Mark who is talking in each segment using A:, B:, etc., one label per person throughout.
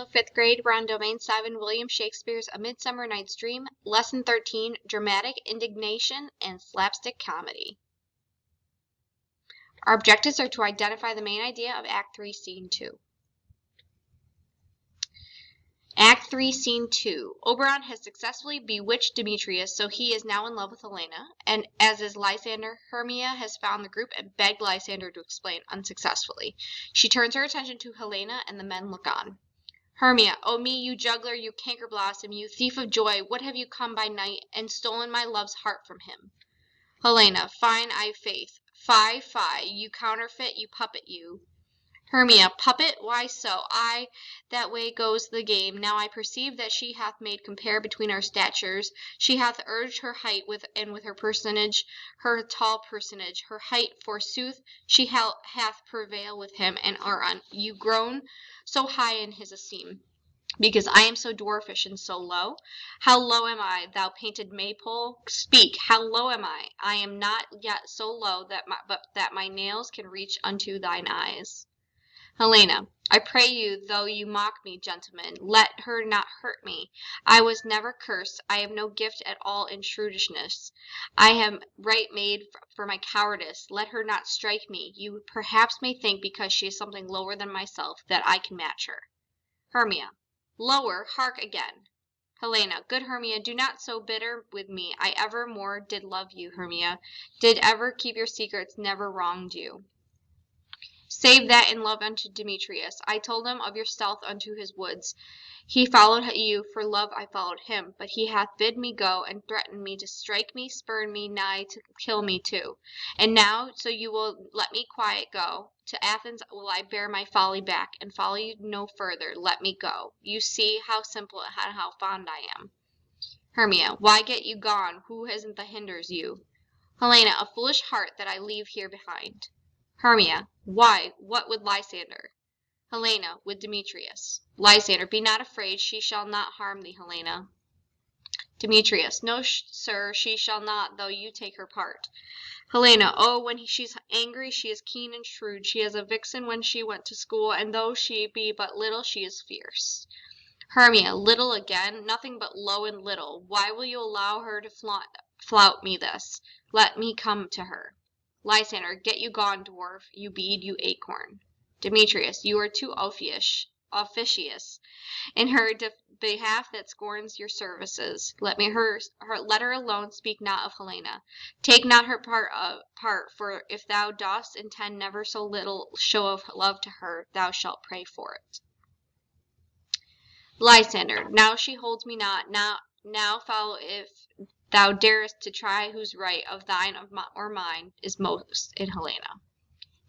A: Hello, 5th grade. We're on Domain 7, William Shakespeare's A Midsummer Night's Dream, Lesson 13, Dramatic Indignation and Slapstick Comedy. Our objectives are to identify the main idea of Act 3, Scene 2. Act 3, Scene 2. Oberon has successfully bewitched Demetrius, so he is now in love with Helena, and as is Lysander, Hermia has found the group and begged Lysander to explain unsuccessfully. She turns her attention to Helena, and the men look on. Hermia, O me, you juggler, you canker blossom, you thief of joy, what have you come by night and stolen my love's heart from him? Helena, fine I faith. Fie, fie, you counterfeit, you puppet, you. Hermia, puppet, why so? Aye, that way goes the game. Now I perceive that she hath made compare between our statures. She hath urged her height with her personage, her tall personage. Her height, forsooth, she hath prevailed with him, and are you grown so high in his esteem, because I am so dwarfish and so low? How low am I, thou painted maypole? Speak, how low am I? I am not yet so low but that my nails can reach unto thine eyes. Helena, I pray you, though you mock me, gentlemen, let her not hurt me. I was never cursed. I have no gift at all in shrewdishness. I am right made for my cowardice. Let her not strike me. You perhaps may think, because she is something lower than myself, that I can match her. Hermia, lower, hark again. Helena, good Hermia, do not so bitter with me. I ever more did love you, Hermia, did ever keep your secrets, never wronged you. Save that in love unto Demetrius. I told him of your stealth unto his woods. He followed you, for love I followed him. But he hath bid me go, and threatened me to strike me, spurn me, nigh to kill me too. And now, so you will let me quiet go, to Athens will I bear my folly back, and follow you no further. Let me go. You see how simple and how fond I am. Hermia, why get you gone? Who isn't that hinders you? Helena, a foolish heart that I leave here behind. Hermia, why, what with Lysander? Helena, with Demetrius. Lysander, be not afraid, she shall not harm thee, Helena. Demetrius, no, sir, she shall not, though you take her part. Helena, oh, when she's angry, she is keen and shrewd. She is a vixen when she went to school, and though she be but little, she is fierce. Hermia, little again, nothing but low and little. Why will you allow her to flout me thus? Let me come to her. Lysander, get you gone, dwarf, you bead, you acorn. Demetrius, you are too officious in her behalf that scorns your services. Let her alone, speak not of Helena. Take not her part, for if thou dost intend never so little show of love to her, thou shalt pray for it. Lysander, now she holds me not, now follow if thou darest to try whose right of thine or mine is most in Helena.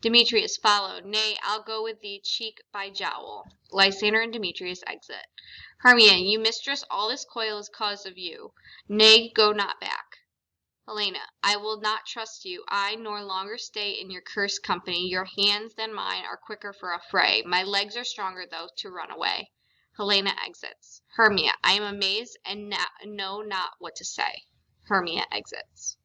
A: Demetrius, follow. Nay, I'll go with thee cheek by jowl. Lysander and Demetrius exit. Hermia, you mistress, all this coil is cause of you. Nay, go not back. Helena, I will not trust you. I nor longer stay in your cursed company. Your hands than mine are quicker for a fray. My legs are stronger, though, to run away. Helena exits. Hermia, I am amazed and know not what to say. Hermia exits.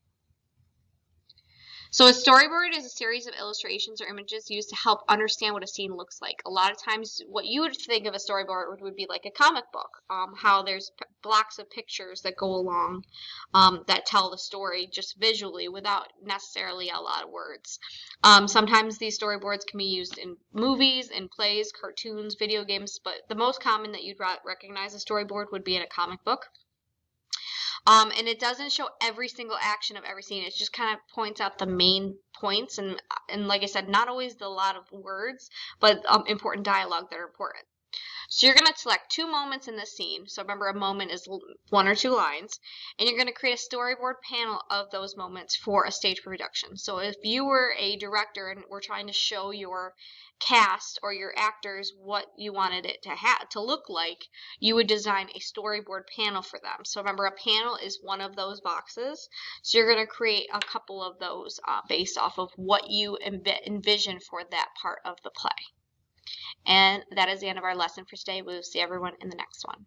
A: So a storyboard is a series of illustrations or images used to help understand what a scene looks like. A lot of times what you would think of a storyboard would be like a comic book, how there's blocks of pictures that go along that tell the story just visually without necessarily a lot of words. Sometimes these storyboards can be used in movies, in plays, cartoons, video games, but the most common that you'd recognize a storyboard would be in a comic book. And it doesn't show every single action of every scene. It just kind of points out the main points, and like I said, not always a lot of words, but important dialogue that are important. So you're going to select 2 moments in the scene. So remember, a moment is 1 or 2 lines, and you're going to create a storyboard panel of those moments for a stage production. So if you were a director and were trying to show your cast or your actors what you wanted it to look like, you would design a storyboard panel for them. So remember, a panel is one of those boxes. So you're going to create a couple of those based off of what you envision for that part of the play. And that is the end of our lesson for today. We'll see everyone in the next one.